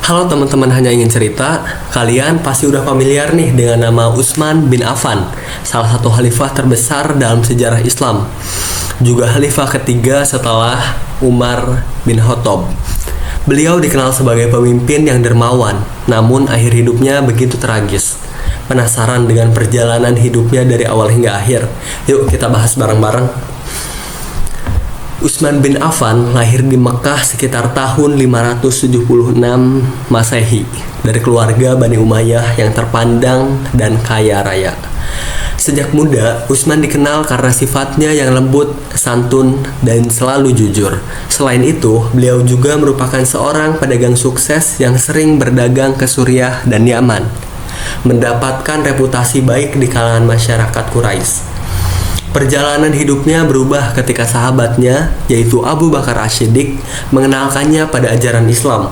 Halo teman-teman hanya ingin cerita, kalian pasti udah familiar nih dengan nama Utsman bin Affan, salah satu khalifah terbesar dalam sejarah Islam. Juga khalifah ketiga setelah Umar bin Khattab. Beliau dikenal sebagai pemimpin yang dermawan, namun akhir hidupnya begitu tragis. Penasaran dengan perjalanan hidupnya dari awal hingga akhir? Yuk kita bahas bareng-bareng. Utsman bin Affan lahir di Mekah sekitar tahun 576 Masehi dari keluarga Bani Umayyah yang terpandang dan kaya raya. Sejak muda, Utsman dikenal karena sifatnya yang lembut, santun, dan selalu jujur. Selain itu, beliau juga merupakan seorang pedagang sukses yang sering berdagang ke Suriah dan Yaman, mendapatkan reputasi baik di kalangan masyarakat Quraisy. Perjalanan hidupnya berubah ketika sahabatnya, yaitu Abu Bakar As-Siddiq, mengenalkannya pada ajaran Islam.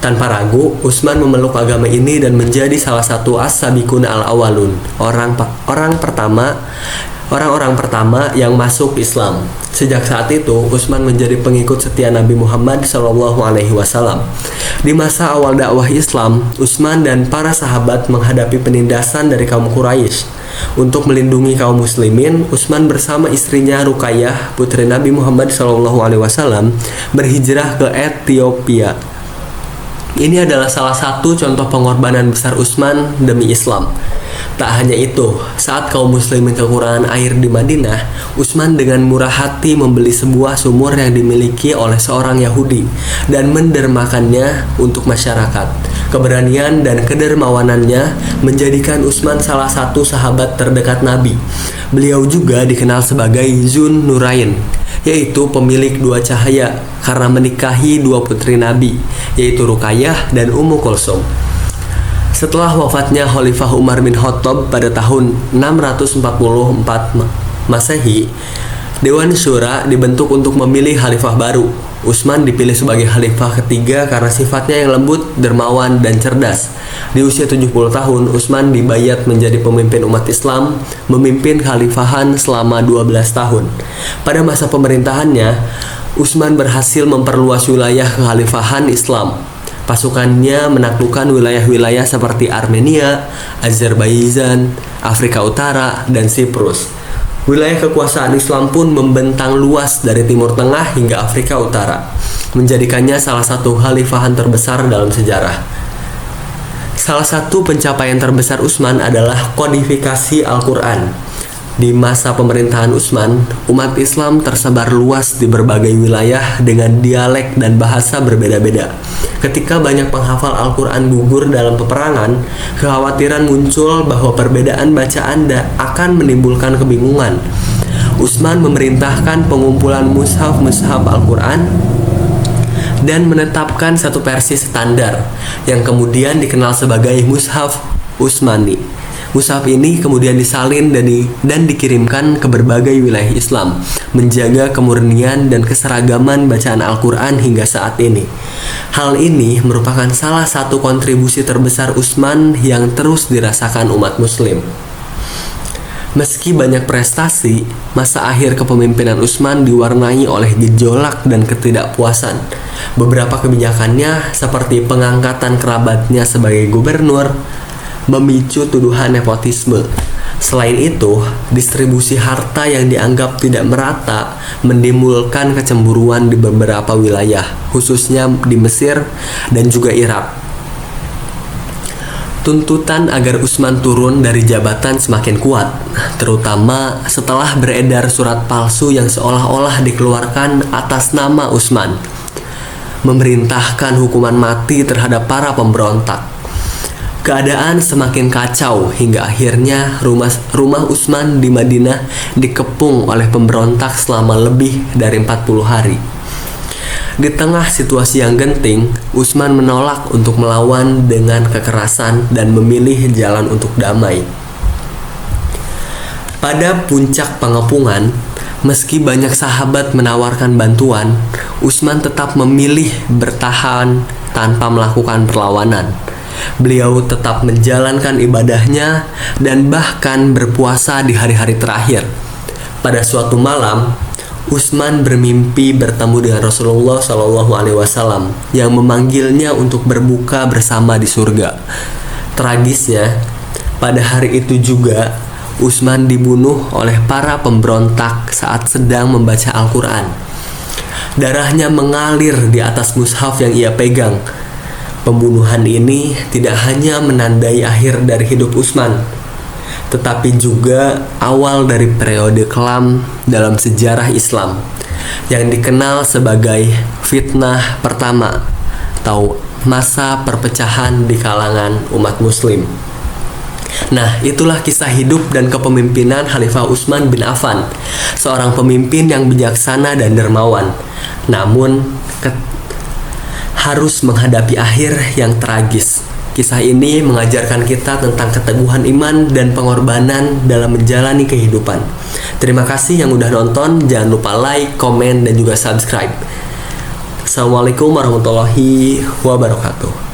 Tanpa ragu, Utsman memeluk agama ini dan menjadi salah satu as-sabiqun al-awwalun, orang-orang pertama yang masuk Islam. Sejak saat itu, Utsman menjadi pengikut setia Nabi Muhammad SAW. Di masa awal dakwah Islam, Utsman dan para sahabat menghadapi penindasan dari kaum Quraisy. Untuk melindungi kaum muslimin, Utsman bersama istrinya Ruqayyah, putri Nabi Muhammad SAW, berhijrah ke Ethiopia. Ini adalah salah satu contoh pengorbanan besar Utsman demi Islam. Tak hanya itu, saat kaum muslimin kekurangan air di Madinah, Utsman dengan murah hati membeli sebuah sumur yang dimiliki oleh seorang Yahudi dan mendermakannya untuk masyarakat. Keberanian dan kedermawanannya menjadikan Utsman salah satu sahabat terdekat Nabi. Beliau juga dikenal sebagai Zun Nurain, yaitu pemilik dua cahaya, karena menikahi dua putri Nabi, yaitu Ruqayyah dan Ummu Kulsum. Setelah wafatnya Khalifah Umar bin Khattab pada tahun 644 Masehi, Dewan Syura dibentuk untuk memilih khalifah baru. Utsman dipilih sebagai khalifah ketiga karena sifatnya yang lembut, dermawan, dan cerdas. Di usia 70 tahun, Utsman dibayat menjadi pemimpin umat Islam, memimpin khalifahan selama 12 tahun. Pada masa pemerintahannya, Utsman berhasil memperluas wilayah kekhalifahan Islam. Pasukannya menaklukkan wilayah-wilayah seperti Armenia, Azerbaijan, Afrika Utara, dan Siprus. Wilayah kekuasaan Islam pun membentang luas dari Timur Tengah hingga Afrika Utara, menjadikannya salah satu khalifahan terbesar dalam sejarah. Salah satu pencapaian terbesar Utsman adalah kodifikasi Al-Quran. Di masa pemerintahan Utsman, umat Islam tersebar luas di berbagai wilayah dengan dialek dan bahasa berbeda-beda. Ketika banyak penghafal Al-Quran gugur dalam peperangan, kekhawatiran muncul bahwa perbedaan bacaan akan menimbulkan kebingungan. Utsman memerintahkan pengumpulan mushaf-mushaf Al-Quran dan menetapkan satu versi standar yang kemudian dikenal sebagai Mushaf Utsmani. Mushaf ini kemudian disalin dan dikirimkan ke berbagai wilayah Islam, menjaga kemurnian dan keseragaman bacaan Al-Quran hingga saat ini. Hal ini merupakan salah satu kontribusi terbesar Utsman yang terus dirasakan umat muslim. Meski banyak prestasi, masa akhir kepemimpinan Utsman diwarnai oleh gejolak dan ketidakpuasan. Beberapa kebijakannya seperti pengangkatan kerabatnya sebagai gubernur memicu tuduhan nepotisme. Selain itu, distribusi harta yang dianggap tidak merata menimbulkan kecemburuan di beberapa wilayah, khususnya di Mesir dan juga Irak. Tuntutan agar Utsman turun dari jabatan semakin kuat, terutama setelah beredar surat palsu yang seolah-olah dikeluarkan atas nama Utsman, memerintahkan hukuman mati terhadap para pemberontak. Keadaan semakin kacau hingga akhirnya rumah Utsman di Madinah dikepung oleh pemberontak selama lebih dari 40 hari. Di tengah situasi yang genting, Utsman menolak untuk melawan dengan kekerasan dan memilih jalan untuk damai. Pada puncak pengepungan, meski banyak sahabat menawarkan bantuan, Utsman tetap memilih bertahan tanpa melakukan perlawanan. Beliau tetap menjalankan ibadahnya dan bahkan berpuasa di hari-hari terakhir. Pada suatu malam, Utsman bermimpi bertemu dengan Rasulullah Shallallahu Alaihi Wasallam yang memanggilnya untuk berbuka bersama di surga. Tragisnya, pada hari itu juga Utsman dibunuh oleh para pemberontak saat sedang membaca Al-Quran. Darahnya mengalir di atas mushaf yang ia pegang. Pembunuhan ini tidak hanya menandai akhir dari hidup Utsman, tetapi juga awal dari periode kelam dalam sejarah Islam yang dikenal sebagai fitnah pertama atau masa perpecahan di kalangan umat muslim. Nah, itulah kisah hidup dan kepemimpinan Khalifah Utsman bin Affan, seorang pemimpin yang bijaksana dan dermawan, namun harus menghadapi akhir yang tragis. Kisah ini mengajarkan kita tentang keteguhan iman dan pengorbanan dalam menjalani kehidupan. Terima kasih yang udah nonton. Jangan lupa like, komen, dan juga subscribe. Assalamualaikum warahmatullahi wabarakatuh.